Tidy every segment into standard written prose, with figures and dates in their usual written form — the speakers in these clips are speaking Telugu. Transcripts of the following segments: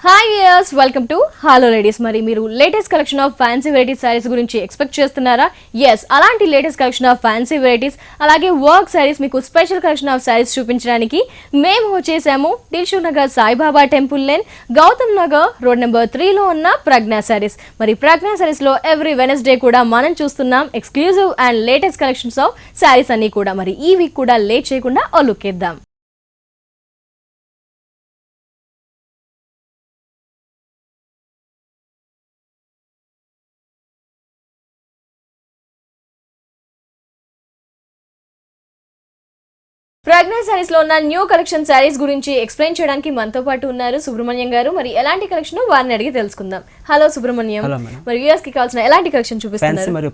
Hi viewers, welcome to hello ladies. మరి మీరు latest collection of fancy varieties sarees గురించి ఎక్స్పెక్ట్ చేస్తున్నారా? ఎస్, అలాంటి latest collection of fancy varieties అలాగే వర్క్ సారీస్ మీకు స్పెషల్ కలెక్షన్ ఆఫ్ సారీస్ చూపించడానికి మేము వచ్చేసాము Dilsukhnagar Saibaba temple lane, Gautam Nagar road number 3లో ఉన్న ప్రజ్ఞా సారీస్. మరి ప్రజ్ఞా సారీస్ లో ఎవ్రీ వెనస్డే కూడా మనం చూస్తున్నాం exclusive and latest collections of saris అన్ని కూడా. మరి ఈ వీక్ కూడా లేట్ చేయకుండా ఓ లుక్ ఇద్దాం. ప్రజ్ఞా సారీస్ లో ఉన్న న్యూ కలెక్షన్ సారీస్ గురించి ఎక్స్ప్లెయిన్ చేయడానికి మనతో పాటు ఉన్నారు సుబ్రహ్మణ్యం గారు. మరి ఎలాంటి కలెక్షన్ వారిని అడిగి తెలుసుకుందాం. హలో సుబ్రహ్మణ్యం, మరి వ్యూయర్స్ కి కావాల్సిన ఎలాంటి కలెక్షన్ చూపిస్తున్నారు?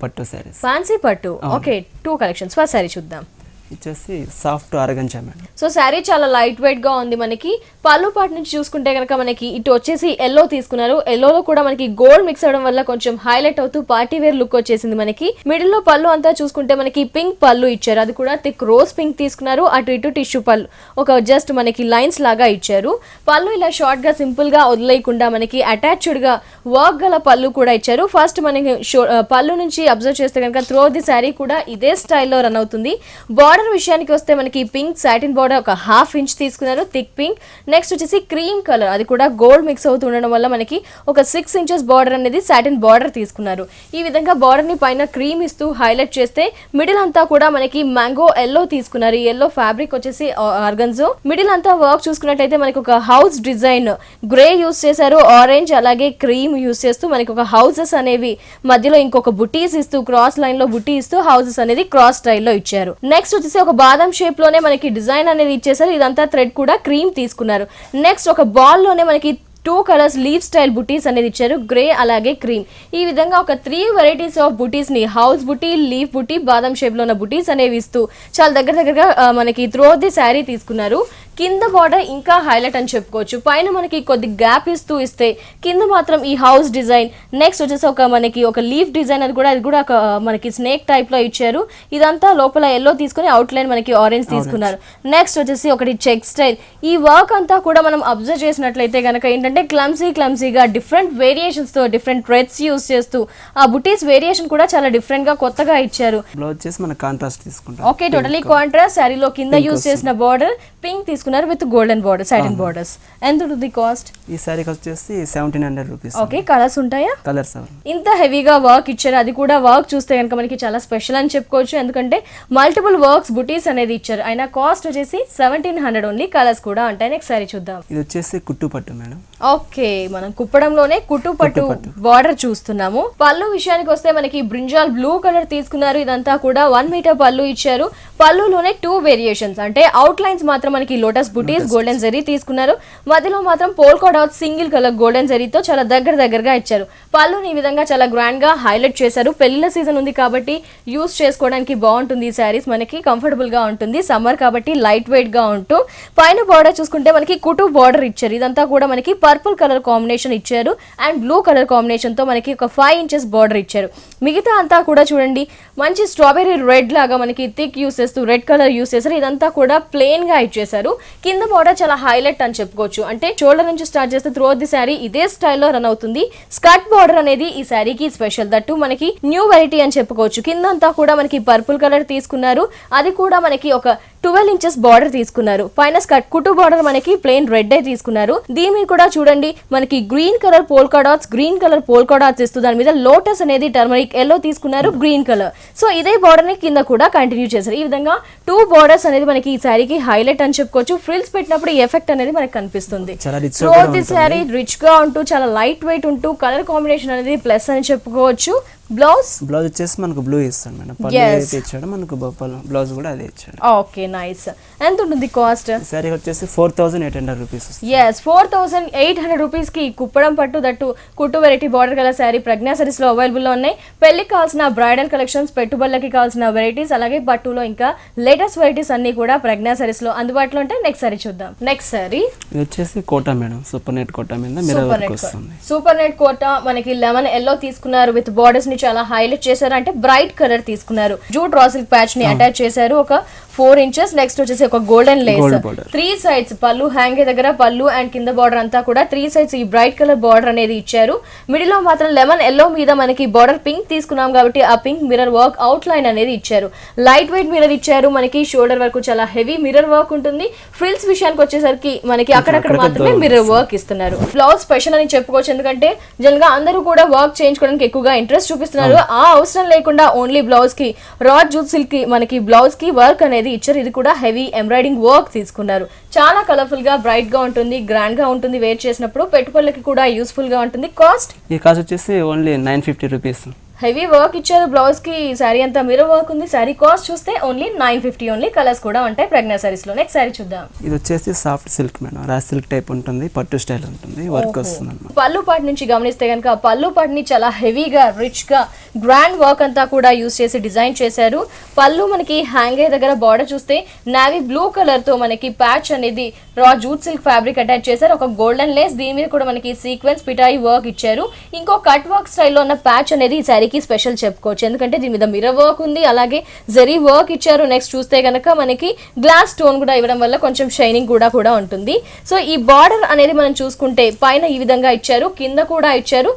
ఫ్యాన్సీ పట్టు. Okay, 2 collections. ఫస్ట్ సారీ చూద్దాం. ఇచ్చేసి soft organza madam. So sari చాలా లైట్ వెయిట్ గా ఉంది. మనకి పళ్ళు పాటు నుంచి చూసుకుంటే కనుక మనకి ఇటు వచ్చేసి ఎల్లో తీసుకున్నారు. ఎల్లోలో కూడా మనకి గోల్డ్ మిక్స్ అవడం వల్ల కొంచెం హైలైట్ అవుతూ పార్టీ వేర్ లుక్ వచ్చేసింది. మనకి మిడిల్ లో పళ్ళు అంతా చూసుకుంటే మనకి పింక్ పళ్ళు ఇచ్చారు, అది కూడా థిక్ రోజ్ పింక్ తీసుకున్నారు. అటు ఇటు టిష్యూ పళ్ళు ఒక జస్ట్ మనకి లైన్స్ లాగా ఇచ్చారు. పళ్ళు ఇలా షార్ట్ గా సింపుల్ గా వదిలేయకుండా మనకి అటాచ్డ్ గా వర్క్ గల పళ్ళు కూడా ఇచ్చారు. ఫస్ట్ మనకి పళ్ళు నుంచి అబ్జర్వ్ చేస్తే కనుక త్రూ ది శారీ కూడా ఇదే స్టైల్లో రన్ అవుతుంది. బార్డర్ విషయానికి వస్తే మనకి పింక్ సాటిన్ బార్డర్ ఒక 1/2 ఇంచ్ తీసుకున్నారు, థిక్ పింక్. నెక్స్ట్ వచ్చేసి క్రీమ్ కలర్, అది కూడా గోల్డ్ మిక్స్ అవుతుండడం వల్ల మనకి ఒక 6 ఇంచెస్ బార్డర్ అనేది సాటిన్ బార్డర్ తీసుకున్నారు. ఈ విధంగా బార్డర్ ని పైన క్రీమ్ ఇస్తూ హైలైట్ చేస్తే మిడిల్ అంతా కూడా మనకి మ్యాంగో ఎల్లో తీసుకున్నారు. ఈ ఎల్లో ఫ్యాబ్రిక్ వచ్చేసి ఆర్గన్జో. మిడిల్ అంతా వర్క్ చూసుకున్నట్టయితే మనకి ఒక హౌస్ డిజైన్ గ్రే యూస్ చేశారు, ఆరెంజ్ అలాగే క్రీమ్ యూస్ చేస్తూ మనకి ఒక హౌసెస్ అనేవి మధ్యలో ఇంకొక బుటీస్ ఇస్తూ క్రాస్ లైన్ లో బుటీ ఇస్తూ హౌసెస్ అనేది క్రాస్ స్టైల్లో ఇచ్చారు. నెక్స్ట్ వచ్చేసి ఒక బాదం షేప్ లోనే మనకి డిజైన్ అనేది ఇచ్చేసారు. ఇదంతా థ్రెడ్ కూడా క్రీమ్ తీసుకున్నారు. నెక్స్ట్ ఒక బాల్ లోనే మనకి 2 కలర్స్ లీవ్ స్టైల్ బుటీస్ అనేది ఇచ్చారు, గ్రే అలాగే క్రీమ్. ఈ విధంగా ఒక 3 వెరైటీస్ ఆఫ్ బుటీస్ ని హౌస్ బుటీ, లీవ్ బుటీ, బాదం షేప్ లో ఉన్న బుటీస్ అనేవి ఇస్తూ చాలా దగ్గరగా మనకి త్రూ ది శారీ తీసుకున్నారు. కింద బార్డర్ ఇంకా హైలైట్ అని చెప్పుకోవచ్చు. పైన మనకి కొద్ది గ్యాప్ ఇస్తే కింద మాత్రం ఈ హౌస్ డిజైన్. నెక్స్ట్ వచ్చేసి మనకి ఒక లీఫ్ డిజైన్, అది కూడా ఒక మనకి స్నేక్ టైప్ లో ఇచ్చారు. ఇదంతా లోపల ఎల్లో తీసుకుని అవుట్ లైన్ మనకి ఆరెంజ్ తీసుకున్నారు. నెక్స్ట్ వచ్చేసి ఒకటి చెక్ స్టైల్. ఈ వర్క్ అంతా కూడా మనం అబ్జర్వ్ చేసినట్లయితే కనుక ఏంటంటే క్లమ్సీగా డిఫరెంట్ వేరియేషన్స్ తో డిఫరెంట్ థ్రెడ్స్ యూస్ చేస్తూ ఆ బుటీస్ వేరియేషన్ కూడా చాలా డిఫరెంట్ గా కొత్తగా ఇచ్చారు. Okay, totally contrast. శారీలో కింద యూస్ చేసిన బార్డర్ పింక్ తీసుకున్నారు with golden border, satin borders. ఎంత ఉంటుంది కాస్ట్? ఈ సారీకి వచ్చేసి 1700 రూపీస్. ఓకే, కలర్స్ ఉంటాయా? కలర్స్ ఇంత హెవీగా వర్క్ ఇచ్చారు, అది కూడా వర్క్ చూస్తే కనుక మనకి చాలా స్పెషల్ అని చెప్పుకోవచ్చు. ఎందుకంటే మల్టిపుల్ వర్క్స్ బుటీస్ అనేది ఇచ్చారు. అయినా కాస్ట్ వచ్చేసి 1700 ఓన్లీ. కలర్స్ కూడా ఉంటాయి. నెక్స్ట్ సారీ చూద్దాం. ఇది వచ్చేసి కుట్టు పట్టు మేడం. ఓకే, మనం కుప్పడంలోనే కుట్టు పట్టు బార్డర్ చూస్తున్నాము. పళ్ళు విషయానికి వస్తే మనకి బ్రింజాల్ బ్లూ కలర్ తీసుకున్నారు. ఇదంతా కూడా 1 మీటర్ పళ్ళు ఇచ్చారు. పళ్ళులోనే 2 వేరియేషన్స్, అంటే అవుట్ లైన్స్ మాత్రం మనకి లోటస్ బుటీస్ గోల్డెన్ జరీ తీసుకున్నారు. మధ్యలో మాత్రం polka dot single colour golden జరీతో చాలా దగ్గరగా ఇచ్చారు. పళ్ళుని ఈ విధంగా చాలా గ్రాండ్ గా హైలైట్ చేశారు. పెళ్లిళ్ళ సీజన్ ఉంది కాబట్టి యూస్ చేసుకోవడానికి బాగుంటుంది. ఈ శారీస్ మనకి కంఫర్టబుల్ గా ఉంటుంది. సమ్మర్ కాబట్టి లైట్ వెయిట్ గా ఉంటూ పైన బార్డర్ చూసుకుంటే మనకి కుటు బార్డర్ ఇచ్చారు. ఇదంతా కూడా మనకి పర్పుల్ కలర్ కాంబినేషన్ ఇచ్చారు అండ్ బ్లూ కలర్ కాంబినేషన్ తో మనకి ఒక 5 ఇంచెస్ బార్డర్ ఇచ్చారు. మిగతా అంతా కూడా చూడండి మంచి స్ట్రాబెరీ రెడ్ లాగా మనకి థిక్ యూస్ చేస్తూ రెడ్ కలర్ యూస్ చేశారు. ఇదంతా కూడా ప్లెయిన్ గా ఇచ్చేసారు. కింద బార్డర్ చాలా హైలైట్ అని చెప్పుకోవచ్చు. అంటే షోల్డర్ నుంచి స్టార్ట్ చేస్తే త్రూ ది శారీ ఇదే స్టైల్లో రన్ అవుతుంది. స్కర్ట్ బార్డర్ అనేది ఈ శారీకి స్పెషల్, దట్టు మనకి న్యూ వెరైటీ అని చెప్పుకోవచ్చు. కింద అంతా కూడా మనకి పర్పుల్ కలర్ తీసుకున్నారు. అది కూడా మనకి ఒక 12 ఇంచెస్ బార్డర్ తీసుకున్నారు. పైన స్కర్ట్ కుటు బార్డర్ మనకి ప్లెయిన్ రెడ్ తీసుకున్నారు. దీని మీద కూడా చూడండి మనకి గ్రీన్ కలర్ పోల్కా డాట్స్ ఇస్తూ దాని మీద లోటస్ అనేది టర్మరిక్ ఎల్లో తీసుకున్నారు, గ్రీన్ కలర్. సో ఇదే బార్డర్ ని కింద కూడా కంటిన్యూ చేశారు. ఈ విధంగా 2 బార్డర్స్ అనేది మనకి ఈ శారీకి హైలైట్ అని చెప్పుకోవచ్చు. ఫ్రిల్స్ పెట్టినప్పుడు ఈ ఎఫెక్ట్ అనేది మనకి కనిపిస్తుంది. శారీ రిచ్ గా ఉంటూ చాలా లైట్ వెయిట్ ఉంటూ కలర్ కాంబినేషన్ అనేది ప్లస్ అని చెప్పుకోవచ్చు. బ్లౌజ్ వచ్చేసి మనకు బ్లూ ఇస్తాడు మేడం. పళ్ళు ఏదైతే ఇచ్చాడో మనకు బ్లౌజ్ కూడా అదే ఇచ్చాడు. Okay, nice. ఎంత ఉంటుంది కాస్ట్? సారీ వచ్చేసి 4800 రూపీస్. yes, 4800 రూపీస్ కి కుప్పడం పట్టు దట్టు కుట్టు వెరైటీ బార్డర్ గల శారీ ప్రజ్ఞా సారీస్ లో అవైలబుల్ లో ఉన్నాయి. పెళ్లికి కావాల్సిన బ్రైడల్ కలెక్షన్స్, పెట్టుబడులకి కావాల్సిన వెరైటీస్ అలాగే పట్టులో ఇంకా లేటెస్ట్ వెరైటీస్ అన్ని కూడా ప్రజ్ఞా సారీస్ లో అందుబాటులో ఉంటాయి. నెక్స్ట్ సారీ చూద్దాం. నెక్స్ట్ సారీ ఇది వచ్చేసి Kota madam, super net Kota మీద మిర్రర్ వర్క్ వస్తుంది. సూపర్ నెట్ కోటా మనకి లెమన్ ఎల్లో తీసుకున్నారు విత్ బార్డర్స్ ని చాలా హైలైట్ చేశారు. అంటే బ్రైట్ కలర్ తీసుకున్నారు. జూట్ రా సిల్క్ ప్యాచ్ ని అటాచ్ చేశారు. ఒక 4 ఇంచెస్. నెక్స్ట్ వచ్చేసి ఒక golden lace, Gold border. 3 sides పళ్ళు హ్యాంగ్ దగ్గర పళ్ళు అండ్ కింద బార్డర్ అంతా కూడా 3 సైడ్స్ ఈ బ్రైట్ కలర్ బార్డర్ అనేది ఇచ్చారు. మిడిల్ లో మాత్రం లెమన్ ఎల్లో మీద మనకి బార్డర్ పింక్ తీసుకున్నాం కాబట్టి ఆ pink mirror work out line అనేది ఇచ్చారు. లైట్ వెయిట్ మిర్రర్ ఇచ్చారు. మనకి షోల్డర్ వరకు చాలా హెవీ మిర్రర్ వర్క్ ఉంటుంది. ఫ్రిల్స్ విషయానికి వచ్చేసరికి మనకి అక్కడక్కడ మాత్రమే మిర్రర్ వర్క్ ఇస్తున్నారు. బ్లౌజ్ స్పెషల్ అని చెప్పుకోవచ్చు, ఎందుకంటే జనరల్ గా అందరూ కూడా వర్క్ చేయించుకోవడానికి ఎక్కువగా ఇంట్రెస్ట్ చూపిస్తున్నారు. ఆ అవసరం లేకుండా ఓన్లీ బ్లౌజ్ కి రా జూట్ సిల్క్ కి మనకి బ్లౌజ్ కి వర్క్ అనేది ఇచ్చారు. ఇది కూడా హెవీ ఎంబ్రాయిడింగ్ వర్క్ తీసుకున్నారు. చాలా కలర్ఫుల్ గా బ్రైట్ గా ఉంటుంది, గ్రాండ్ గా ఉంటుంది. వేర్ చేసినప్పుడు పెట్టుబడులకి కూడా యూస్ఫుల్ గా ఉంటుంది. కాస్ట్ ఈ కాస్ట్ వచ్చేసి ఓన్లీ 950 రూపీస్. హెవీ వర్క్ ఇచ్చారు. బ్లౌజ్ కి శారీ అంతా మిర్రర్ వర్క్ ఉంది. శారీ కాస్ట్ చూస్తే ఓన్లీ 950 ఓన్లీ. కలర్స్ కూడా ఉంటాయి ప్రజ్ఞా సారీస్ లో. నెక్స్ట్ శారీ చూద్దాం. ఇది వచ్చేసి soft silk madam, raw silk type ఉంటుంది, పట్టు స్టైల్ ఉంటుంది, వర్క్ వస్తుంది అన్నమాట. పళ్ళు పాటు నుంచి గమనిస్తే కనుక పళ్ళు పాటుని చాలా హెవీగా రిచ్ గా గ్రాండ్ వర్క్ అంతా కూడా యూస్ చేసి డిజైన్ చేశారు. పళ్ళు మనకి హ్యాంగ్ అయ్యే దగ్గర బార్డర్ చూస్తే నావీ బ్లూ కలర్ తో మనకి ప్యాచ్ అనేది రా జూట్ సిల్క్ ఫ్యాబ్రిక్ అటాచ్ చేశారు. ఒక గోల్డెన్ లేస్, దీని మీద కూడా మనకి సీక్వెన్స్ పిటాయి వర్క్ ఇచ్చారు. ఇంకో కట్ వర్క్ స్టైల్లో ఉన్న ప్యాచ్ అనేది ఈ శారీకి స్పెషల్ చెప్పుకోవచ్చు, ఎందుకంటే దీని మీద మిర్రర్ వర్క్ ఉంది, అలాగే జరీ వర్క్ ఇచ్చారు. నెక్స్ట్ చూస్తే కనుక మనకి గ్లాస్ స్టోన్ కూడా ఇవ్వడం వల్ల కొంచెం షైనింగ్ కూడా ఉంటుంది. సో ఈ బార్డర్ అనేది మనం చూసుకుంటే పైన ఈ విధంగా ఇచ్చారు, కింద కూడా ఇచ్చారు.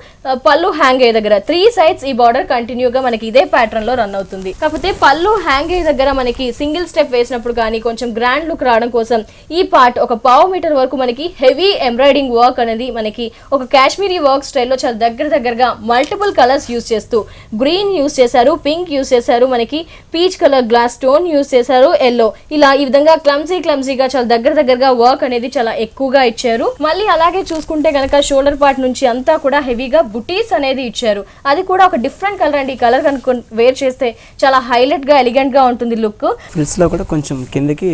పళ్ళు హ్యాంగ్ అయ్యే దగ్గర 3 సైడ్స్ ఈ బార్డర్ కంటిన్యూగా మనకి ఇదే ప్యాటర్న్ లో రన్ అవుతుంది. కాకపోతే పళ్ళు హ్యాంగ్ అయ్యే దగ్గర మనకి సింగిల్ స్టెప్ వేసినప్పుడు కానీ కొంచెం గ్రాండ్ లుక్ రావడం కోసం ఈ పార్ట్ ఒక 1/2 మీటర్ వరకు మనకి హెవీ ఎంబ్రాయిడింగ్ వర్క్ అనేది మనకి ఒక కాశ్మీరీ వర్క్ స్టైల్లో చాలా దగ్గరగా మల్టిపుల్ కలర్స్ యూస్ చేస్తూ గ్రీన్ యూస్ చేశారు, పింక్ యూస్ చేశారు, మనకి peach colour glass stone use చేశారు, ఎల్లో, ఇలా ఈ విధంగా క్లమ్సీగా చాలా దగ్గరగా వర్క్ అనేది చాలా ఎక్కువగా ఇచ్చారు. మళ్ళీ అలాగే చూసుకుంటే కనుక షోల్డర్ పార్ట్ నుంచి అంతా కూడా హెవీగా బుటీస్ అనేది ఇచ్చారు. అది కూడా ఒక డిఫరెంట్ కలర్ అండి. ఈ కలర్ కనుక వేర్ చేస్తే చాలా హైలైట్ గా ఎలిగెంట్ గా ఉంటుంది లుక్. ఫ్రిల్స్ లో కూడా కొంచెం కిందకి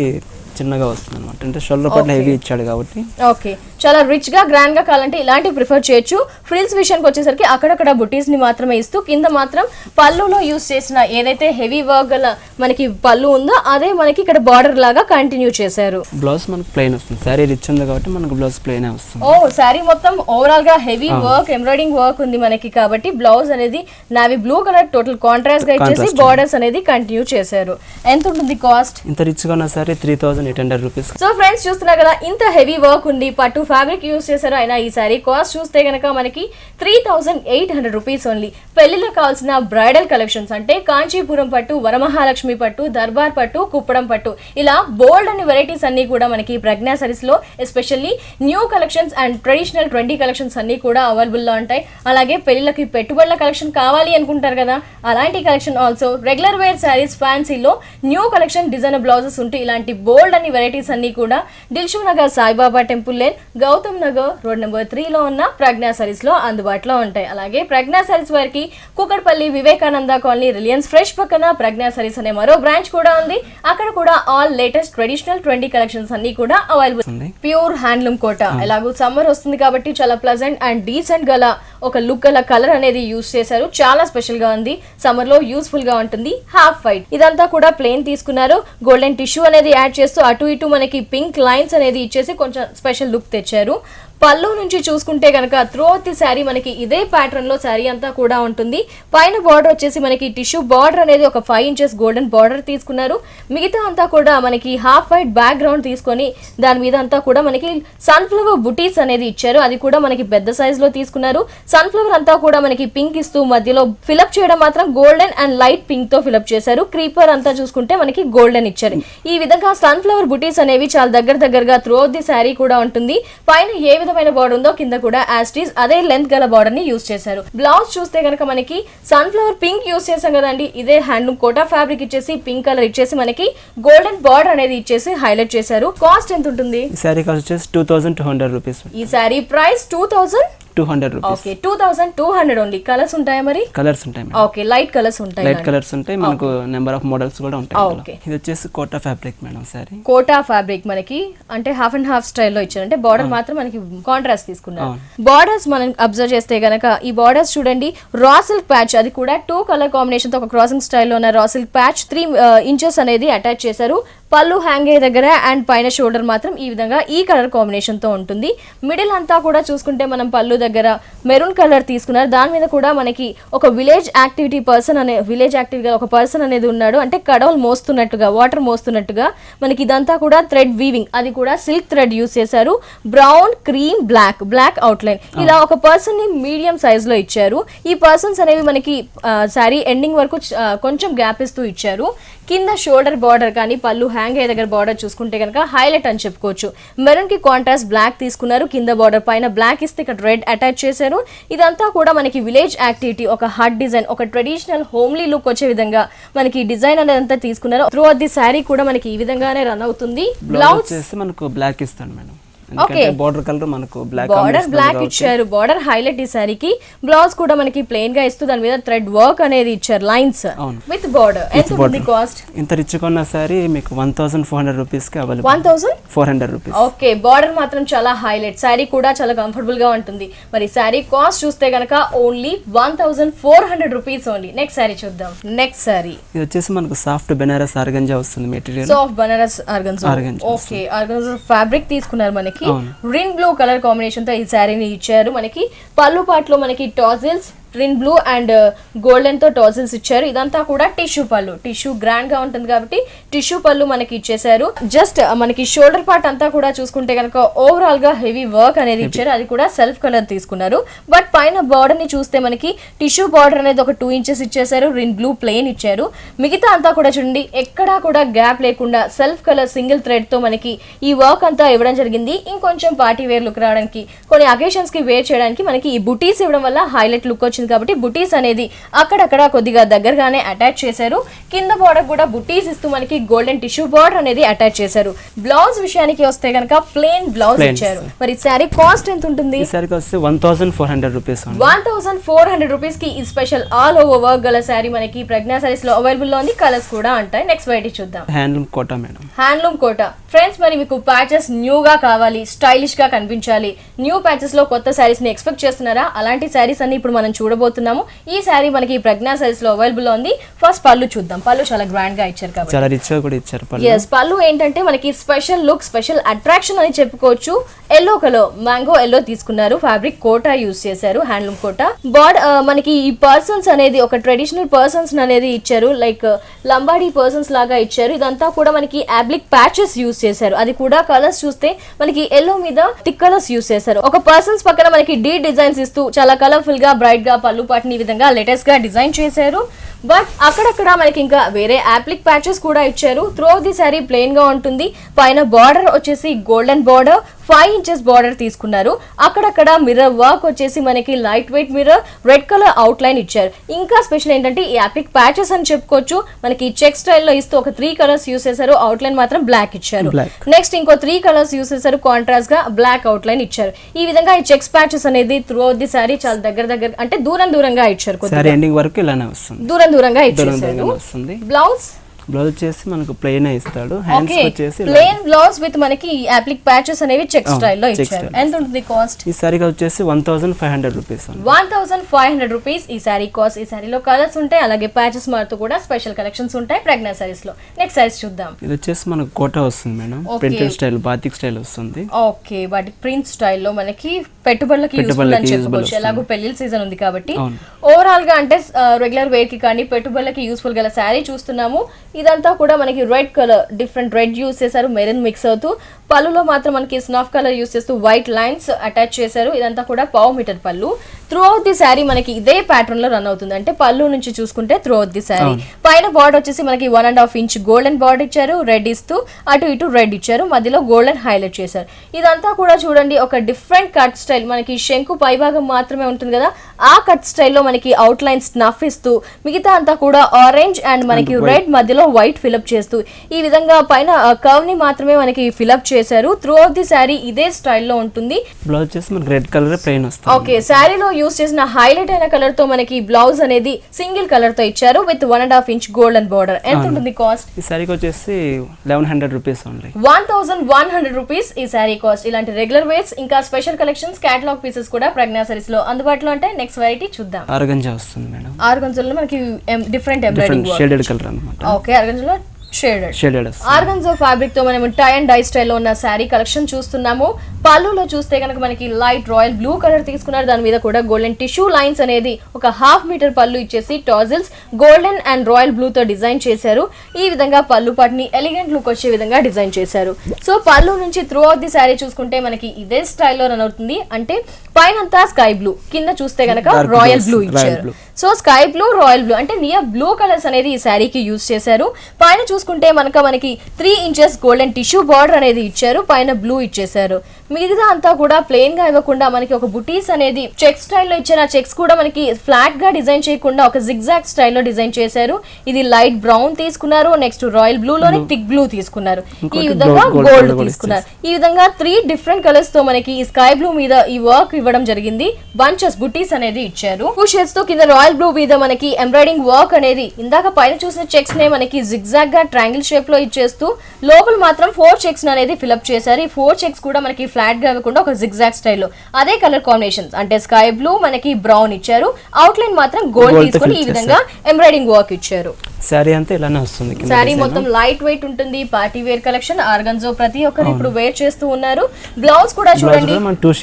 చిన్నగా వస్తుంది అనమాట, అంటే షోల్డర్ పార్ట్ హెవీ ఇచ్చాడు కాబట్టి. ఓకే, చాలా రిచ్ గా గ్రాండ్ గా కావాలంటే ఇలాంటివి ప్రిఫర్ చేయొచ్చు. ఫ్రిల్స్ విషయానికి వచ్చేసరికి అక్కడక్కడ బుటీస్ ని మాత్రమే ఇస్తూ కింద మాత్రం పళ్ళులో యూస్ చేసిన ఏదైతే హెవీ వర్క్ గల మనకి పళ్ళు ఉందో అదే మనకి ఇక్కడ బార్డర్ లాగా కంటిన్యూ చేశారు. బ్లౌజ్ మనకు ప్లెయిన్ వస్తుంది, శారీ రిచ్ ఉంది కాబట్టి మనకు బ్లౌజ్ ప్లెయిన్ వస్తుంది. ఓ, శారీ మొత్తం ఓవరాల్ గా హెవీ వర్క్ ఎంబ్రాయిడింగ్ వర్క్ ఉంది మనకి, కాబట్టి బ్లౌజ్ అనేది navy blue colour total contrast గా ఇచ్చేసి బార్డర్స్ అనేది కంటిన్యూ చేశారు. ఎంత ఉంటుంది కాస్ట్? ఇంత రిచ్ గా ఉన్న శారీ 3800 రూపీస్. సో ఫ్రెండ్స్ చూస్తున్నారు కదా, ఇంత హెవీ వర్క్ ఉంది, పట్టు ఫ్యాబ్రిక్ యూస్ చేశారు. అయినా ఈ సారీ కాస్ట్ చూస్తే గనక మనకి 3800 రూపీస్ ఓన్లీ. పెళ్లిలో కావాల్సిన బ్రైడల్ కలెక్షన్స్ అంటే కాంచీపురం పట్టు, వరమహాలక్ష్మి పట్టు, దర్బార్ పట్టు, కుప్పడం పట్టు, ఇలా బోల్డ్ అన్ని వెరైటీస్ అన్ని కూడా మనకి ప్రజ్ఞా సారీస్ లో especially new collections and traditional 20 collections అన్ని కూడా అవైలబుల్ లో ఉంటాయి. అలాగే పెళ్లిళ్ళకి పెట్టుబడుల కలెక్షన్ కావాలి అనుకుంటారు కదా, అలాంటి collection also regular wear sarees ఫ్యాన్సీలో న్యూ కలెక్షన్ డిజైనర్ బ్లౌజెస్ ఉంటూ ఇలాంటి బోల్డ్ అన్ని వెరైటీస్ అన్ని కూడా Dilsukhnagar Saibaba temple lane, Gautam Nagar road number 3 లో ఉన్న ప్రజ్ఞా సారీస్ లో అందుబాటులో ఉంటాయి. అలాగే ప్రజ్ఞా సారీస్ వారికి Kukatpally Vivekananda colony Reliance fresh పక్కన ప్రజ్ఞా సారీస్ అనే మరో బ్రాంచ్ కూడా ఉంది. అక్కడ కూడా ఆల్ లేటెస్ట్ ట్రెడిషనల్ 20 కలెక్షన్స్ అన్ని కూడా అవైలబుల్. ప్యూర్ హ్యాండ్లూమ్ కోట, ఎలాగో సమ్మర్ వస్తుంది కాబట్టి చాలా ప్లెజెంట్ అండ్ డీసెంట్ గల ఒక లుక్ గల కలర్ అనేది యూస్ చేశారు. చాలా స్పెషల్ గా ఉంది, సమ్మర్ లో యూస్ఫుల్ గా ఉంటుంది. హాఫ్ వైట్ ఇదంతా కూడా ప్లెయిన్ తీసుకున్నారు. గోల్డెన్ టిష్యూ అనేది యాడ్ చేస్తూ అటు ఇటు మనకి పింక్ లైన్స్ అనేది ఇచ్చేసి కొంచెం స్పెషల్ లుక్ తెచ్చారు. పళ్ళు నుంచి చూసుకుంటే కనుక త్రూఅవుట్ ది శారీ మనకి ఇదే ప్యాటర్న్ లో శారీ అంతా కూడా ఉంటుంది. పైన బార్డర్ వచ్చేసి మనకి టిష్యూ బార్డర్ అనేది ఒక 5 ఇంచెస్ గోల్డెన్ బార్డర్ తీసుకున్నారు. మిగతా అంతా కూడా మనకి హాఫ్ వైట్ బ్యాక్ గ్రౌండ్ తీసుకొని దాని మీద అంతా కూడా మనకి సన్ఫ్లవర్ బుటీస్ అనేది ఇచ్చారు. అది కూడా మనకి పెద్ద సైజ్ లో తీసుకున్నారు. సన్ఫ్లవర్ అంతా కూడా మనకి పింక్ ఇస్తూ మధ్యలో ఫిలప్ చేయడం మాత్రం గోల్డెన్ అండ్ లైట్ పింక్ తో ఫిలప్ చేశారు. క్రీపర్ అంతా చూసుకుంటే మనకి గోల్డెన్ ఇచ్చారు. ఈ విధంగా సన్ఫ్లవర్ బుటీస్ అనేవి చాలా దగ్గరగా త్రూఅవుట్ ది శారీ కూడా ఉంటుంది. పైన ఏ విధమైన బార్డర్ ఉందో కింద కూడా యాస్టీస్ అదే లెంత్ గల బార్డర్ ని యూస్ చేశారు. బ్లౌజ్ చూస్తే కనుక మనకి సన్ఫ్లవర్ పింక్ యూస్ చేసాం కదండి, ఇదే హ్యాండ్లూమ్ కోటా ఫ్యాబ్రిక్ ఇచ్చేసి పింక్ కలర్ ఇచ్చేసి మనకి గోల్డెన్ బార్డర్ అనేది ఇచ్చేసి హైలైట్ చేశారు. కాస్ట్ ఎంత ఉంటుంది? ఈ శారీ కాస్ట్ వచ్చేసి 2200 రూపీస్. ఈ sari price 2200 rupees. Okay, 2200 only. Colours ఉంటాయా మరి? కలర్స్ ఉంటాయి. ఓకే, లైట్ కలర్స్ ఉంటాయి. లైట్ కలర్స్ ఉంటాయి, మనకు నెంబర్ ఆఫ్ మోడల్స్ కూడా ఉంటాయి. ఇది వచ్చేసి Kota fabric madam sari. Kota fabric మనకి అంటే హాఫ్ అండ్ హాఫ్ స్టైల్లో ఇచ్చారు. అంటే బార్డర్ మాత్రం మనకి కాంట్రాస్ట్ తీసుకున్నారు. బార్డర్స్ మనం అబ్జర్వ్ చేస్తే గనక ఈ బార్డర్స్ చూడండి, రా సిల్క్ ప్యాచ్, అది కూడా 2 కలర్ కాంబినేషన్ తో ఒక క్రాసింగ్ స్టైల్లో ఉన్న రా సిల్క్ ప్యాచ్ 3 ఇంచెస్ అనేది అటాచ్ చేశారు. పళ్ళు హ్యాంగ్ అయ్యే దగ్గర అండ్ పైన షోల్డర్ మాత్రం ఈ విధంగా ఈ కలర్ కాంబినేషన్ తో ఉంటుంది. మిడిల్ అంతా కూడా చూసుకుంటే మనం పళ్ళు దగ్గర మెరూన్ కలర్ తీసుకున్నారు. దాని మీద కూడా మనకి ఒక విలేజ్ యాక్టివిటీ ఒక పర్సన్ అనేది ఉన్నాడు. అంటే కడవలు మోస్తున్నట్టుగా, వాటర్ మోస్తున్నట్టుగా మనకి ఇదంతా కూడా థ్రెడ్ వీవింగ్, అది కూడా సిల్క్ థ్రెడ్ యూస్ చేశారు. బ్రౌన్, క్రీమ్, బ్లాక్ అవుట్లైన్, ఇలా ఒక పర్సన్ ని మీడియం సైజ్ లో ఇచ్చారు. ఈ పర్సన్స్ అనేవి మనకి సారీ ఎండింగ్ వరకు కొంచెం గ్యాప్ ఇస్తూ ఇచ్చారు. కింద షోల్డర్ బార్డర్ కానీ పళ్ళు హ్యాంగ్ అయ్యే దగ్గర బార్డర్ చూసుకుంటే కనుక హైలైట్ అని చెప్పుకోవచ్చు. మెరూన్ కి కాంట్రాస్ట్ బ్లాక్ తీసుకున్నారు. కింద బార్డర్ పైన బ్లాక్ ఇస్తే ఇక్కడ రెడ్ అటాచ్ చేశారు. ఇదంతా కూడా మనకి విలేజ్ యాక్టివిటీ, ఒక హట్ డిజైన్, ఒక ట్రెడిషనల్ హోమ్లీ లుక్ వచ్చే విధంగా మనకి డిజైన్ అనేది తీసుకున్నారు. త్రూ అవుట్ ది శారీ కూడా మనకి ఈ విధంగానే రన్ అవుతుంది. బ్లౌజ్ మనకు బ్లాక్ ఇస్తాను మేడం. ఓకే, బార్డర్ కలర్ మనకు బార్డర్ బ్లాక్ ఇచ్చారు. బార్డర్ హైలైట్ ఈ సారీకి. బ్లౌజ్ కూడా మనకి ప్లెయిన్ గా ఇస్తూ దాని మీద థ్రెడ్ వర్క్ అనేది ఇచ్చారు, లైన్స్ విత్ బార్డర్. ఎంత ఉంది కాస్ట్? ఇంత రిచ్ కొన్న సారీ మీకు 1400 రూపీస్ కి అవైలబుల్. 1400 రూపీస్. ఓకే, బార్డర్ మాత్రం చాలా హైలైట్. సారీ కూడా చాలా కంఫర్టబుల్ గా ఉంటుంది. మరి సారీ కాస్ట్ చూస్తే గనక only 1400 rupees only. Next sari చూద్దాం. నెక్స్ట్ సారీ ఇది వచ్చేసి మనకు సాఫ్ట్ బెనారస్ ఆర్గంజా వస్తుంది material. Soft Banaras organza. Okay, organza fabric తీసుకున్నారు. మనకి గ్రీన్ బ్లూ కలర్ కాంబినేషన్ తో ఈ శారీని ఇచ్చారు. మనకి పళ్ళు పాటలో మనకి tassels green blue and golden తో టాజిల్స్ ఇచ్చారు. ఇదంతా కూడా టిష్యూ పళ్ళు, టిష్యూ గ్రాండ్ గా ఉంటుంది కాబట్టి టిష్యూ పళ్ళు మనకి ఇచ్చేసారు. జస్ట్ మనకి షోల్డర్ పార్ట్ అంతా కూడా చూసుకుంటే కనుక ఓవరాల్ గా హెవీ వర్క్ అనేది ఇచ్చారు. అది కూడా సెల్ఫ్ కలర్ తీసుకున్నారు. బట్ పైన బార్డర్ ని చూస్తే మనకి టిష్యూ బార్డర్ అనేది ఒక 2 ఇంచెస్ ఇచ్చేసారు. గ్రీన్ బ్లూ ప్లెయిన్ ఇచ్చారు. మిగతా అంతా కూడా చూడండి, ఎక్కడా కూడా గ్యాప్ లేకుండా సెల్ఫ్ కలర్ సింగిల్ థ్రెడ్ తో మనకి ఈ వర్క్ అంతా ఇవ్వడం జరిగింది. ఇంకొంచెం పార్టీ వేర్ లుక్ రావడానికి, కొన్ని అకేషన్స్ కి వేర్ చేయడానికి మనకి ఈ బుటీస్ ఇవ్వడం వల్ల హైలైట్ లుక్ వచ్చింది. కాబట్టి బుటీస్ అనేది అక్కడక్కడ కొద్దిగా దగ్గరగానే అటాచ్ చేశారు. కింద బార్డర్ కూడా బుటీస్ ఇస్తూ మనకి గోల్డెన్ టిష్యూ బార్డర్ అనేది అటాచ్ చేశారు. బ్లౌజ్ విషయానికి వస్తే కనుక ప్లెయిన్ బ్లౌజ్ ఇచ్చారు. మరి సారీ కాస్ట్ ఎంత ఉంటుంది? ఈ సారీ కాస్ట్ 1400 రూపీస్. 1400 రూపీస్ కి ఈ స్పెషల్ ఆల్ ఓవర్ వర్క్ గల సారీ మనకి ప్రజ్ఞా సారీస్ లో అవైలబుల్ లో ఉంది. కలర్స్ కూడా ఉంటాయి. నెక్స్ట్ వెరైటీ చూద్దాం. Handloom Kota madam. Handloom Kota friends, మరి మీకు ప్యాచెస్ న్యూ గా కావాలి, స్టైలిష్ గా కనిపించాలి, న్యూ ప్యాచెస్ లో కొత్త సారీస్ ని ఎక్స్పెక్ట్ చేస్తున్నారా? అలాంటి సారీస్ అన్ని ఇప్పుడు మనం చూడబోతున్నాము. ఈ సారీ మనకి ప్రజ్ఞా సారీస్ లో అవైలబుల్ లో ఉంది. ఫస్ట్ పళ్ళు చూద్దాం. పళ్ళు చాలా గ్రాండ్ గా ఇచ్చారు కాబట్టి చాలా రిచ్ గా కూడా ఇచ్చారు పళ్ళు. yes, పళ్ళు ఏంటంటే మనకి స్పెషల్ లుక్, స్పెషల్ అట్రాక్షన్ అని చెప్పుకోవచ్చు. ఎల్లో కలర్, మ్యాంగో ఎల్లో తీసుకున్నారు. ఫ్యాబ్రిక్ కోటా యూస్ చేశారు, హ్యాండ్లూమ్ కోటా. మనకి ఈ పర్సన్స్ అనేది ఒక ట్రెడిషనల్ పర్సన్స్ అనేది ఇచ్చారు, లైక్ లంబాడీ పర్సన్స్ లాగా ఇచ్చారు. ఇదంతా కూడా మనకి అబ్లిక్ ప్యాచెస్ యూస్ చేశారు. అది కూడా కలర్స్ చూస్తే మనకి ఎల్లో మీద థిక్ కలర్స్ యూస్ చేశారు. ఒక పర్సన్స్ పక్కన మనకి డీ డిజైన్స్ ఇస్తూ చాలా కలర్ఫుల్ గా, బ్రైట్ గా పళ్ళు పాటిని ఈ విధంగా లేటెస్ట్ గా డిజైన్ చేశారు. బట్ అక్కడక్కడ మనకి ఇంకా వేరే అప్లిక్ ప్యాచెస్ కూడా ఇచ్చారు. త్రూ ది సారీ ప్లెయిన్ గా ఉంటుంది. పైన బార్డర్ వచ్చేసి గోల్డెన్ బార్డర్, 5 ఇంచెస్ బార్డర్ తీసుకున్నారు. అక్కడక్కడ మిర్రర్ వర్క్ వచ్చేసి మనకి light weight mirror, red colour out line ఇచ్చారు. ఇంకా స్పెషల్ ఏంటంటే ఈ అప్లిక్ ప్యాచెస్ అని చెప్పుకోవచ్చు. మనకి చెక్ స్టైల్ లో ఇస్తూ ఒక 3 కలర్స్ యూస్ చేశారు. అవుట్ లైన్ మాత్రం బ్లాక్ ఇచ్చారు. నెక్స్ట్ ఇంకో 3 కలర్స్ యూస్ చేశారు. కాంట్రాస్ట్ గా బ్లాక్ అవుట్ లైన్ ఇచ్చారు. ఈ విధంగా ఈ చెక్స్ ప్యాచెస్ అనేది త్రూ ది సారీ చాలా దగ్గర అంటే దూరంగా ఇచ్చారు. దూరంగా ఇచ్చేసారు. బ్లౌజ్ వచ్చేసి మనకు ప్లెయిన్ ఇస్తాడు. హ్యాండ్స్ వచ్చేసి ప్లెయిన్ బ్లౌజ్ విత్ మనకి అప్లిక్ ప్యాచెస్ అనేవి చెక్ స్టైల్ లో ఇచ్చారు. ఎంత ఉంటుంది కాస్ట్? ఈ సారీ వచ్చేసి 1500 రూపీస్. 1500 రూపీస్ ఈ సారీ కాస్ట్. ఈ సారీలో కలర్స్ ఉంటాయి, అలాగే ప్యాచెస్ మారుతూ కూడా స్పెషల్ కలెక్షన్స్ ఉంటాయి ప్రజ్ఞా సారీస్ లో. నెక్స్ట్ సారీస్ చూద్దాం. ఇది వచ్చేసి మనకు కోటా వస్తుంది madam. Printed style, batik style వస్తుంది. ఓకే, వాటి ప్రింట్ స్టైల్ లో మనకి పెట్టుబడులకి యూస్ఫుల్ అని చెప్పుకోవచ్చు. ఎలాగో పెళ్లిళ్ళ సీజన్ ఉంది కాబట్టి ఓవరాల్ గా అంటే రెగ్యులర్ వేర్ కి కానీ పెట్టుబడులకి యూస్ఫుల్ గల సారీ చూస్తున్నాము. ఇదంతా కూడా మనకి red colour, different red use చేశారు, మెరూన్ మిక్స్ అవుతూ. పళ్ళులో మాత్రం మనకి స్నఫ్ కలర్ యూస్ చేస్తూ వైట్ లైన్స్ అటాచ్ చేశారు. ఇదంతా కూడా 1/2 మీటర్ పళ్ళు. త్రూ అవుట్ ది శారీ మనకి ఇదే ప్యాటర్న్ లో రన్ అవుతుంది. అంటే పళ్ళు నుంచి చూసుకుంటే త్రూ అవుట్ ది శారీ. పైన బార్డర్ వచ్చేసి మనకి 1.5 ఇంచ్ గోల్డెన్ బార్డర్ ఇచ్చారు. రెడ్ ఇస్తూ అటు ఇటు రెడ్ ఇచ్చారు. మధ్యలో గోల్డెన్ హైలైట్ చేశారు. ఇదంతా కూడా చూడండి ఒక డిఫరెంట్ కట్ స్టైల్. మనకి శంకు పైభాగం మాత్రమే ఉంటుంది కదా, ఆ కట్ స్టైల్లో మనకి అవుట్ లైన్ స్నఫ్ ఇస్తూ, మిగతా అంతా కూడా ఆరెంజ్ అండ్ మనకి రెడ్ మధ్యలో వైట్ ఫిలప్ చేస్తూ ఈ విధంగా పైన కర్వ్ ని మాత్రమే మనకి ఫిలప్ చేశారు. త్రూ అవుట్ ది శారీ ఇదే స్టైల్లో ఉంటుంది. బ్లౌజ్ వచ్చేసి మనకి రెడ్ కలర్ ప్లెయిన్ వస్తుంది. ఓకే, శారీలో యూస్ చేసిన హైలైట్ అయిన కలర్ తో మనకి బ్లౌజ్ అనేది సింగిల్ కలర్ తో ఇచ్చారు విత్ 1.5 ఇంచ్ గోల్డెన్ బార్డర్. ఎంత ఉంటుంది కాస్ట్? ఈ శారీకి వచ్చేసి 1100 రూపీస్ ఓన్లీ. 1100 రూపీస్ ఈ శారీ కాస్ట్. ఇలాంటి రెగ్యులర్ వేర్స్ ఇంకా స్పెషల్ కలెక్షన్స్, కేటలాగ్ పీసెస్ కూడా ప్రజ్ఞా సారీస్ లో అందుబాటులో ఉంటాయి. నెక్స్ట్ వెరైటీ చూద్దాం. ఆర్గంజా వస్తుంది మేడం. ఆర్గంజాలో మనకి డిఫరెంట్ ఎంబ్రాయిడింగ్ షేడెడ్ కలర్ అన్నమాట. ఓకే, ఆర్గంజాలో షేడెడ్ ఆర్గన్జో ఫ్యాబ్రిక్ తో మనం టై అండ్ డై స్టైల్లో ఉన్న శారీ కలెక్షన్ చూస్తున్నాము. పళ్ళులో చూస్తే కనుక మనకి లైట్ రాయల్ బ్లూ కలర్ తీసుకున్నారు. దాని మీద కూడా గోల్డెన్ టిష్యూ లైన్స్ అనేది ఒక 1/2 మీటర్ పళ్ళు ఇచ్చేసి tassels golden and royal blue తో డిజైన్ చేశారు. ఈ విధంగా పళ్ళు పాటిని ఎలిగెంట్ లుక్ వచ్చే విధంగా డిజైన్ చేశారు. సో పళ్ళు నుంచి త్రూ అవుట్ ది శారీ చూసుకుంటే మనకి ఇదే స్టైల్లో రన్ అవుతుంది. అంటే పైనంతా స్కై బ్లూ, కింద చూస్తే కనుక రాయల్ బ్లూ ఇచ్చారు. So sky blue, royal blue అంటే నియర్ బ్లూ కలర్స్ అనేది ఈ శారీకి యూజ్ చేశారు. పైన చూసుకుంటే మనకి 3 ఇంచెస్ గోల్డెన్ టిష్యూ బార్డర్ అనేది ఇచ్చారు. పైన బ్లూ ఇచ్చేసారు. మిగతా అంతా కూడా ప్లెయిన్ గా ఇవ్వకుండా మనకి ఒక బుటీస్ అనేది చెక్ స్టైల్లో ఇచ్చారు. ఆ చెక్స్ కూడా మనకి ఫ్లాట్ గా డిజైన్ చేయకుండా ఒక జిగ్జాగ్ స్టైల్లో డిజైన్ చేశారు. ఇది లైట్ బ్రౌన్ తీసుకున్నారు. నెక్స్ట్ రాయల్ బ్లూ లోనే థిక్ బ్లూ తీసుకున్నారు. ఈ విధంగా గోల్డ్ తీసుకున్నారు. ఈ విధంగా 3 డిఫరెంట్ కలర్స్ తో మనకి ఈ స్కై బ్లూ మీద ఈ వర్క్ ఇవ్వడం జరిగింది. బంచెస్ బుటీస్ అనేది ఇచ్చారు. 2 షేడ్స్ తో కింద రాయల్ బ్లూ మీద మనకి ఎంబ్రాయిడింగ్ వర్క్ అనేది ఇందాక పైన చూసిన చెక్స్ నే మనకి జిగ్జాగ్ గా ట్రయాంగిల్ షేప్ లో ఇచ్చేస్తూ లోపల మాత్రం 4 చెక్స్ అనేది ఫిల్అప్ చేశారు. ఈ 4 చెక్స్ కూడా మనకి ఫ్లాట్ గా ఇవ్వకుండా ఒక జిగ్జాగ్ స్టైల్లో అదే కలర్ కాంబినేషన్స్ అంటే స్కై బ్లూ మనకి బ్రౌన్ ఇచ్చారు. అవుట్ లైన్ మాత్రం గోల్డ్ తీసుకొని ఈ విధంగా ఎంబ్రాయిడింగ్ వర్క్ ఇచ్చారు. సారీ అంతా ఇలానే వస్తుంది. సారీ మొత్తం లైట్ వెయిట్ ఉంటుంది. పార్టీ వేర్ కలెక్షన్ ఆర్గన్జో ప్రతి ఒక్కరు ఇప్పుడు వేర్ చేస్తూ ఉన్నారు. బ్లౌజ్ కూడా చూడండి 2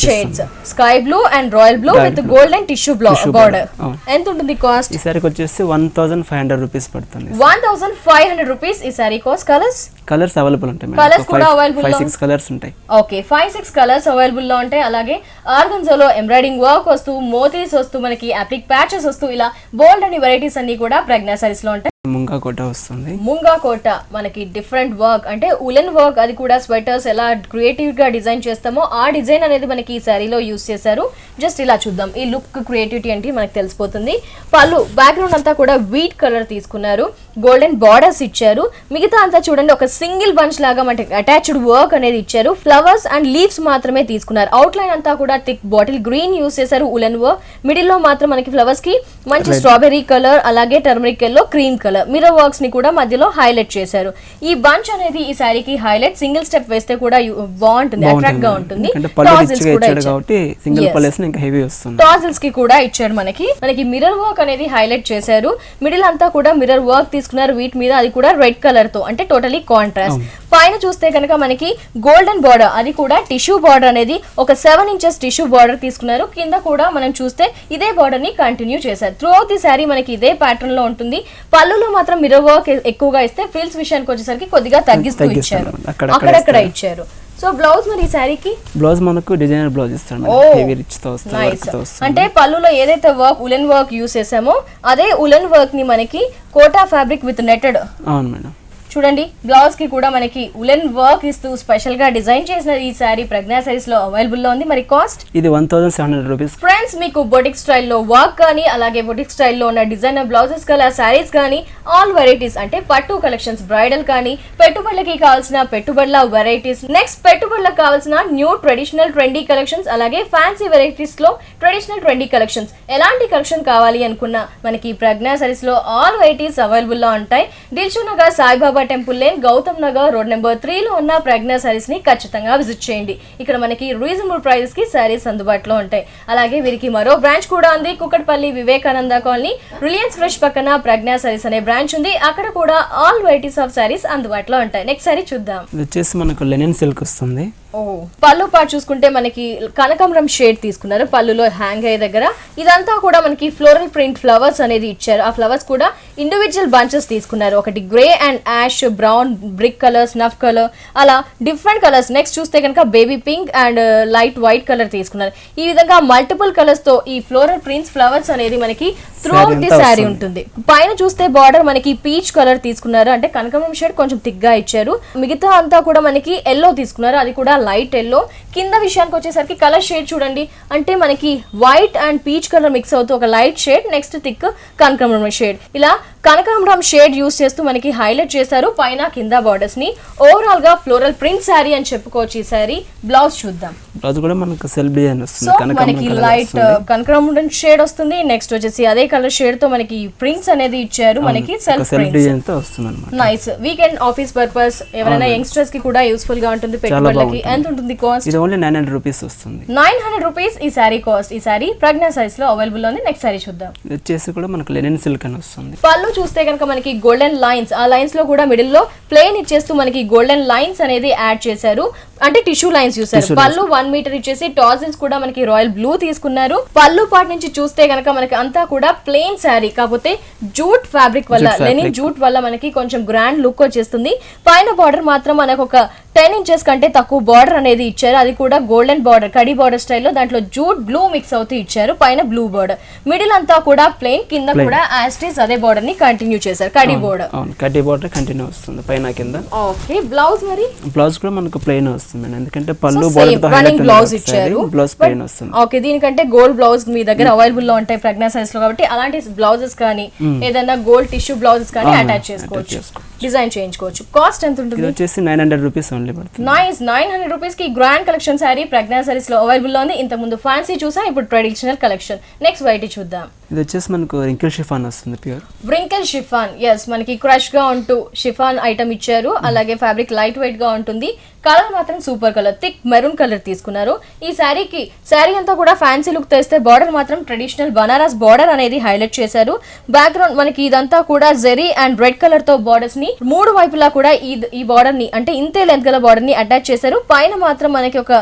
shades sky blue and royal blue with golden tissue border. ఎంత ఉంటుంది కాస్ట్? ఈ సారీకి వచ్చేసి 1500 రూపీస్ పడుతుంది. 1500 రూపీస్ ఈ సారీ కాస్ట్. కలర్స్ అవైలబుల్ ఉంటాయి. కలర్స్ కూడా అవైలబుల్ 5-6 కలర్స్ ఉంటాయి. ఓకే 5-6 కలర్స్ అవైలబుల్ లో ఉంటాయి. అలాగే ఆర్గన్జోలో ఎంబ్రాయిడింగ్ వర్క్ వస్తూ మోతీస్ వస్తూ మనకి అప్లిక్ ప్యాచెస్ వస్తూ ఇలా బోల్డ్ అని వెరైటీస్ అన్ని కూడా ప్రజ్ఞా సారీస్ లో ఉంటాయి. ముంగా కోట వస్తుంది. ముంగా కోట మనకి డిఫరెంట్ వర్క్ అంటే ఉలెన్ వర్క్, అది కూడా స్వెటర్స్ ఎలా క్రియేటివ్ గా డిజైన్ చేస్తామో ఆ డిజైన్ అనేది మనకి ఈ సారీలో యూస్ చేశారు. జస్ట్ ఇలా చూద్దాం ఈ లుక్ క్రియేటివిటీ అంటే మనకి తెలిసిపోతుంది. పళ్ళు బ్యాక్గ్రౌండ్ అంతా కూడా వీట్ కలర్ తీసుకున్నారు. గోల్డెన్ బార్డర్స్ ఇచ్చారు. మిగతా అంతా చూడండి ఒక సింగిల్ బంచ్ లాగా మనకి అటాచ్డ్ వర్క్ అనేది ఇచ్చారు. ఫ్లవర్స్ అండ్ లీవ్స్ మాత్రమే తీసుకున్నారు. అవుట్ లైన్ అంతా కూడా థిక్ బాటిల్ గ్రీన్ యూస్ చేశారు. ఉలెన్ వర్క్ మిడిల్ లో మాత్రం మనకి ఫ్లవర్స్ కి మంచి స్ట్రాబెర్రీ కలర్ అలాగే turmeric yellow cream colour mirror works ని కూడా మధ్యలో హైలైట్ చేశారు. ఈ బంచ్ అనేది ఈ సారీకి హైలైట్. సింగిల్ స్టెప్ వేస్తే కూడా బాగుంటుంది, అట్రాక్ట్ గా ఉంటుంది. టాజిల్స్ కి కూడా ఇచ్చాడు. మనకి మిర్రర్ వర్క్ అనేది హైలైట్ చేశారు. మిడిల్ అంతా కూడా మిర్రర్ వర్క్ తీసుకున్నారు వీటి మీద. అది కూడా రెడ్ కలర్ తో అంటే టోటలీ కాంట్రాస్ట్. పైన చూస్తే కనుక మనకి గోల్డెన్ బార్డర్, అది కూడా టిష్యూ బార్డర్ అనేది ఒక 7 ఇంచెస్ టిష్యూ బార్డర్ తీసుకున్నారు. కింద కూడా మనం చూస్తే ఇదే బార్డర్ ని కంటిన్యూ చేశారు. త్రూ అవుట్ ది శారీ మనకి ఇదే ప్యాటర్న్ లో ఉంటుంది. పళ్ళులో మాత్రం మిర్రర్ వర్క్ ఎక్కువగా ఇస్తే ఫ్రిల్స్ విషయానికి వచ్చేసరికి కొద్దిగా తగ్గిస్తూ ఇచ్చారు, అక్కడక్కడ ఇచ్చారు. సో బ్లౌజ్ మరి ఈ శారీకి బ్లౌజ్ మనకు డిజైనర్ బ్లౌజ్ ఇస్తాడు. హెవీ రిచ్ తో వస్తుంది. అంటే పళ్ళులో ఏదైతే వర్క్ ఉలెన్ వర్క్ యూస్ చేసామో అదే ఉలెన్ వర్క్ ని మనకి కోటా ఫ్యాబ్రిక్ విత్ నెట్టెడ్. అవును మేడం. చూడండి బ్లౌజ్ కి కూడా మనకి ఉలెన్ వర్క్ ఇస్తూ స్పెషల్ గా డిజైన్ చేసిన ఈ సారీ ప్రజ్ఞా సారీస్ లో అవైలబుల్ లో ఉంది. మరి కాస్ట్ ఇది 1700 రూపీస్. ఫ్రెండ్స్ మీకు బొటిక్ స్టైల్లో వర్క్ కానీ అలాగే బొటిక్ స్టైల్లో ఉన్న డిజైనర్ బ్లౌజెస్ కలర్ సారీస్ కానీ ఆల్ వెరైటీస్ అంటే పట్టు కలెక్షన్స్ బ్రైడల్ కానీ పెట్టుబడులకి కావాల్సిన పెట్టుబడుల వెరైటీస్, నెక్స్ట్ పెట్టుబడులకు కావాల్సిన న్యూ ట్రెడిషనల్ ట్రెండీ కలెక్షన్స్ అలాగే ఫ్యాన్సీ వెరైటీస్ లో ట్రెడిషనల్ ట్రెండీ కలెక్షన్స్ ఎలాంటి కలెక్షన్ కావాలి అనుకున్నా మనకి ప్రజ్ఞా సారీస్ లో ఆల్ వెరైటీస్ అవైలబుల్ లో ఉంటాయి. Dilsukhnagar Saibaba temple lane Gautam Nagar road number 3 లో ఉన్న ప్రజ్ఞా సారీస్ ని ఖచ్చితంగా విజిట్ చేయండి. ఇక్కడ మనకి రీజనబుల్ ప్రైజెస్ కి సారీస్ అందుబాటులో ఉంటాయి. అలాగే వీరికి మరో బ్రాంచ్ కూడా ఉంది. Kukatpally Vivekananda colony Reliance fresh పక్కన ప్రజ్ఞా సారీస్ అనే బ్రాంచ్ ఉంది. అక్కడ కూడా ఆల్ వెరైటీస్ ఆఫ్ సారీస్ అందుబాటులో ఉంటాయి. నెక్స్ట్ సారీ చూద్దాం. ఇది వచ్చేసి మనకు లెనిన్ సిల్క్ వస్తుంది. పళ్ళు పాటు చూసుకుంటే మనకి కనకాంబరం షేడ్ తీసుకున్నారు. పళ్ళులో హ్యాంగ్ అయ్యే దగ్గర ఇదంతా కూడా మనకి ఫ్లోరల్ ప్రింట్ ఫ్లవర్స్ అనేది ఇచ్చారు. ఆ ఫ్లవర్స్ కూడా ఇండివిజువల్ బంచెస్ తీసుకున్నారు. ఒకటి grey and ash, brown, brick colour, snuff colour అలా డిఫరెంట్ కలర్స్. నెక్స్ట్ చూస్తే కనుక baby pink and light white colour తీసుకున్నారు. ఈ విధంగా మల్టిపుల్ కలర్స్ తో ఈ ఫ్లోరల్ ప్రింట్స్ ఫ్లవర్స్ అనేది మనకి త్రూ అవుట్ ది శారీ ఉంటుంది. పైన చూస్తే బార్డర్ మనకి పీచ్ కలర్ తీసుకున్నారు. అంటే కనకాంబరం షేడ్ కొంచెం థిక్ గా ఇచ్చారు. మిగతా అంతా కూడా మనకి ఎల్లో తీసుకున్నారు. అది కూడా లైట్ ఎల్లో. కింద విషయానికి వచ్చేసరికి కలర్ షేడ్ చూడండి. అంటే మనకి white and peach colour mix అవుతూ ఒక లైట్ షేడ్, నెక్స్ట్ థిక్ కనకాంబరం షేడ్, ఇలా కనకాంబరం షేడ్ యూస్ చేస్తూ మనకి హైలైట్ చేశారు పైన కింద బార్డర్స్ ని. ఓవరాల్ గా ఫ్లోరల్ ప్రింట్ శారీ అని చెప్పుకోవచ్చు. ఈ శారీ బ్లౌజ్ చూద్దాం. బ్లౌజ్ కూడా మనకు సెల్ఫ్ డిజైన్ వస్తుంది. మనకి లైట్ కనకాంబరం షేడ్ వస్తుంది. నెక్స్ట్ వచ్చేసి అదే కలర్ షేడ్ తో మనకి ప్రింట్స్ అనేది ఇచ్చారు. మనకి సెల్ఫ్ డిజైన్ తో వస్తుంది అన్నమాట. నైస్. వీకెండ్ ఆఫీస్ పర్పస్ ఎవరైనా యంగ్స్టర్స్ కి కూడా యూస్ఫుల్ గా ఉంటుంది. పెట్టుబడులకి ఎంత ఉంటుంది కాస్ట్? ఇది ఓన్లీ 900 రూపీస్ వస్తుంది. 900 రూపీస్ ఈ శారీ కాస్ట్. ఈ శారీ ప్రజ్ఞా సారీస్ లో అవైలబుల్ ఉంది. నెక్స్ట్ శారీ చూద్దాం. ఇది వచ్చేసి కూడా మనకు లెనిన్ సిల్క్ అని వస్తుంది. పళ్ళు పళ్ళు చూస్తే కనుక మనకి గోల్డెన్ లైన్స్, ఆ లైన్స్ లో కూడా మిడిల్ లో ప్లేన్ ఇచ్చేస్తూ మనకి గోల్డెన్ లైన్స్ అనేది యాడ్ చేశారు, అంటే టిష్యూ లైన్స్ చూసారు. పళ్ళు 1 మీటర్ ఇచ్చేసి టాజిల్స్ కూడా మనకి రాయల్ బ్లూ తీసుకున్నారు. పళ్ళు పార్ట్ నుంచి చూస్తే కనుక మనకి అంతా కూడా ప్లెయిన్ శారీ, కాకపోతే జూట్ ఫ్యాబ్రిక్ వల్ల, లెనిన్ జూట్ వల్ల మనకి కొంచెం గ్రాండ్ లుక్ వచ్చేస్తుంది. పైన బార్డర్ మాత్రం మనకు ఒక 10 ఇంచెస్ కంటే తక్కువ బార్డర్ అనేది ఇచ్చారు, అది కూడా గోల్డెన్ బార్డర్, కడి బార్డర్ స్టైల్లో. దాంట్లో జూట్ బ్లూ మిక్స్ అవుతూ ఇచ్చారు. పైన బ్లూ బార్డర్, మిడిల్ అంతా కూడా ప్లెయిన్, కింద కూడా యాస్టీస్ అదే బార్డర్ ని కంటిన్యూ చేశారు, కడి బార్డర్. కడి బార్డర్ కంటిన్యూ వస్తుంది పైన కింద. ఓకే, బ్లౌజ్ మరి బ్లౌజ్ కూడా మనకు ప్లెయిన్ వస్తుంది ఎందుకంటే పళ్ళు రన్నింగ్ బ్లౌజ్ ఇచ్చారు. బ్లౌజ్ ప్లెయిన్ వస్తుంది. ఓకే, దీనికంటే గోల్డ్ బ్లౌజ్ మీ దగ్గర అవైలబుల్ లో ఉంటాయి ప్రజ్ఞా సైజ్ లో, కాబట్టి అలాంటి బ్లౌజెస్ కానీ ఏదైనా గోల్డ్ టిష్యూ బ్లౌజెస్ కానీ అటాచ్ చేసుకోవచ్చు, డిజైన్ చేయించుకోవచ్చు. కాస్ట్ ఎంత ఉంటుంది? ఇది వచ్చేసి 900 రూపీస్ ఓన్లీ పడుతుంది. నైస్, 900 రూపీస్ కి గ్రాండ్ కలెక్షన్ సారీ ప్రజ్ఞా సారీస్ లో అవైలబుల్ లో ఉంది. ఇంత ముందు ఫ్యాన్సీ చూసాం, ఇప్పుడు ట్రెడిషనల్ కలెక్షన్. నెక్స్ట్ వైట్ చూద్దాం. ఇది వచ్చేసి మనకు రింకిల్ షిఫాన్ వస్తుంది, ప్యూర్ వ్రింకిల్ షిఫాన్. ఎస్, మనకి క్రష్ గా ఉంటూ షిఫాన్ ఐటమ్ ఇచ్చారు. అలాగే ఫ్యాబ్రిక్ లైట్ వెయిట్ గా ఉంటుంది. కలర్ మాత్రం super colour, thick maroon colour తీసుకున్నారు. ఈ శారీకి శారీ అంతా కూడా ఫ్యాన్సీ లుక్ తెస్తే బార్డర్ మాత్రం ట్రెడిషనల్ బనారస్ బార్డర్ అనేది హైలైట్ చేశారు. బ్యాక్గ్రౌండ్ మనకి ఇదంతా కూడా జెరీ అండ్ రెడ్ కలర్ తో బార్డర్స్ ని 3 వైపులా కూడా ఈ బార్డర్ ని, అంటే ఇంతే లెంత్ గల బార్డర్ ని అటాచ్ చేశారు. పైన మాత్రం మనకి ఒక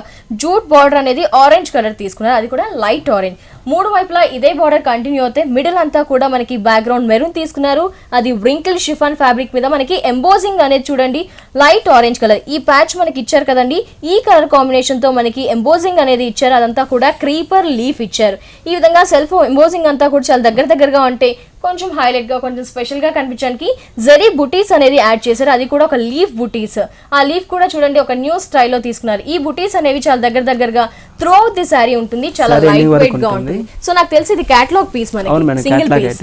జూట్ బార్డర్ అనేది ఆరెంజ్ కలర్ తీసుకున్నారు, అది కూడా లైట్ ఆరెంజ్. 3 వైపులా ఇదే బార్డర్ కంటిన్యూ అవుతే మిడిల్ అంతా కూడా మనకి బ్యాక్గ్రౌండ్ మెరూన్ తీసుకున్నారు. అది వ్రింకిల్ షిఫాన్ ఫ్యాబ్రిక్ మీద మనకి ఎంబోజింగ్ అనేది చూడండి, లైట్ ఆరెంజ్ కలర్. ఈ ప్యాచ్ మనకి ఇచ్చారు కదండి, ఈ కలర్ కాంబినేషన్ తో మనకి ఎంబోజింగ్ అనేది ఇచ్చారు. అదంతా కూడా క్రీపర్ లీఫ్ ఇచ్చారు. ఈ విధంగా సెల్ఫ్ ఎంబోజింగ్ అంతా కూడా చాలా దగ్గరగా ఉంటే కొంచెం హైలైట్ గా, కొంచెం స్పెషల్ గా కనిపించడానికి జరీ బుటీస్ అనేది యాడ్ చేశారు, అది కూడా ఒక లీఫ్ బుటీస్. ఆ లీఫ్ కూడా చూడండి ఒక న్యూ స్టైల్లో తీసుకున్నారు. ఈ బుటీస్ అనేవి చాలా దగ్గరగా త్రూ అవుట్ ది సారీ ఉంటుంది, చాలా లైట్ వెయిట్ గా ఉంటుంది. సో నాకు తెలిసి ఇది కేటలాగ్ పీస్, మనకి single piece.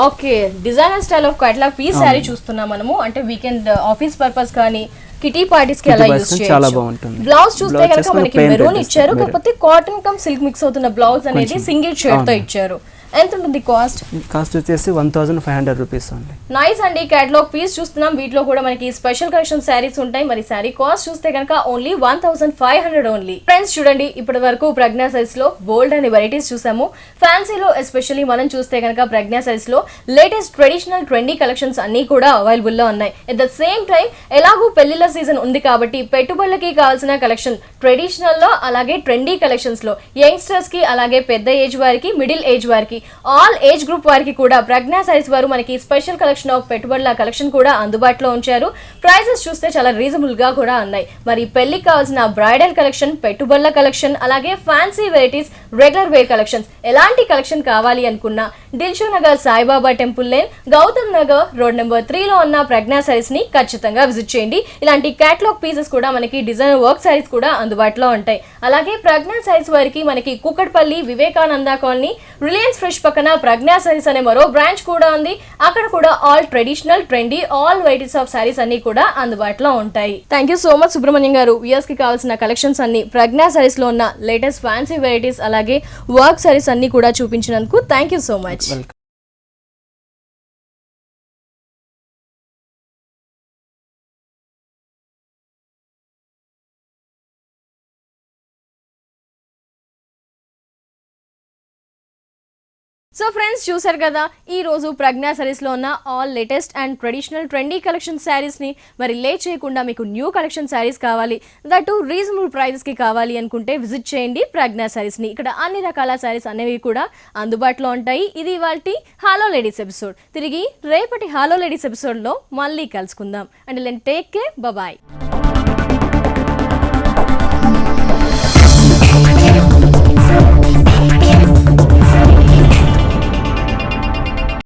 Okay, designer style of catalogue piece sari చూస్తున్నాం మనము. అంటే వీకెండ్ ఆఫీస్ పర్పస్ కానీ కిటీ పార్టీస్ కి అలా యూస్ చేయొచ్చు. బ్లౌజ్ చూస్తే కనుక మనకి మెరూన్ ఇచ్చారు, కాకపోతే కాటన్ కమ్ సిల్క్ మిక్స్ అవుతున్న బ్లౌజ్ అనేది సింగిల్ షేడ్ తో ఇచ్చారు. ఎంత ఉంటుంది కాస్ట్? కాస్ట్ వచ్చేసి 1500 రూపీస్ ఓన్లీ. నైస్ అండి, కేటలాగ్ పీస్ చూస్తున్నాం. వీటిలో కూడా మనకి స్పెషల్ కలెక్షన్ శారీస్ ఉంటాయి. మరి శారీ కాస్ట్ చూస్తే కనుక ఓన్లీ 1500 ఓన్లీ. ఫ్రెండ్స్ చూడండి, ఇప్పటి వరకు ప్రజ్ఞా సైజ్ లో బోల్డ్ అనే వెరైటీస్ చూసాము. ఫ్యాన్సీలో ఎస్పెషల్లీ మనం చూస్తే కనుక ప్రజ్ఞా సైజ్ లో లేటెస్ట్ ట్రెడిషనల్ ట్రెండీ కలెక్షన్స్ అన్ని కూడా అవైలబుల్ లో ఉన్నాయి. ఎట్ ద సేమ్ టైం ఎలాగూ పెళ్లిళ్ళ సీజన్ ఉంది కాబట్టి పెట్టుబడులకి కావాల్సిన కలెక్షన్ ట్రెడిషనల్ లో, అలాగే ట్రెండీ కలెక్షన్స్ లో యంగ్స్టర్స్ కి, అలాగే పెద్ద ఏజ్ వారికి, మిడిల్ ఏజ్ వారికి, ఆల్ ఏజ్ గ్రూప్ వారికి కూడా ప్రజ్ఞా సైజ్ వారు మనకి స్పెషల్ కలెక్షన్ ఆఫ్ పెట్టుబడుల కలెక్షన్ కూడా అందుబాటులో ఉంచారు. ప్రైజెస్ చూస్తే చాలా రీజనబుల్ గా కూడా ఉన్నాయి. మరి పెళ్లికి కావాల్సిన బ్రైడల్ కలెక్షన్, పెట్టుబడుల కలెక్షన్, అలాగే fancy varieties, regular wear collections, ఎలాంటి కలెక్షన్ కావాలి అనుకున్నా Dilsukhnagar Saibaba temple lane, Gautam Nagar road number 3 లో ఉన్న ప్రజ్ఞా సైజ్ ని ఖచ్చితంగా విజిట్ చేయండి. ఇలాంటి కేటలాగ్ పీసెస్ కూడా మనకి డిజైనర్ వర్క్ సారీస్ కూడా అందుబాటులో ఉంటాయి. అలాగే ప్రజ్ఞా సైజ్ వారికి మనకి Kukatpally, Vivekananda colony, Reliance fresh పక్కన ప్రజ్ఞా సారీస్ అనే మరో బ్రాంచ్ కూడా ఉంది. అక్కడ కూడా all traditional, trendy, all varieties of saris అన్ని కూడా అందుబాటులో ఉంటాయి. Thank you so much Subrahmanyam గారు. వ్యూయర్స్ కి కావాల్సిన కలెక్షన్స్ అన్ని ప్రజ్ఞా సారీస్ లో ఉన్న లేటెస్ట్ ఫ్యాన్సీ వెరైటీస్, అలాగే వర్క్ సారీస్ అన్ని కూడా చూపించినందుకు thank you so much. So friends చూసారు కదా, ఈ రోజు ప్రజ్ఞా సారీస్ లో ఉన్న all latest and traditional trendy collection sarees ని మరి లేట్ చేయకుండా మీకు న్యూ కలెక్షన్ శారీస్ కావాలి, దట్ రీజనబుల్ ప్రైజెస్ కి కావాలి అనుకుంటే విజిట్ చేయండి ప్రజ్ఞా సారీస్ ని. ఇక్కడ అన్ని రకాల శారీస్ అనేవి కూడా అందుబాటులో ఉంటాయి. ఇది ఇవాల్టి హలో లేడీస్ ఎపిసోడ్. తిరిగి రేపటి హలో లేడీస్ ఎపిసోడ్ లో మళ్ళీ కలుసుకుందాం. And take care, bye.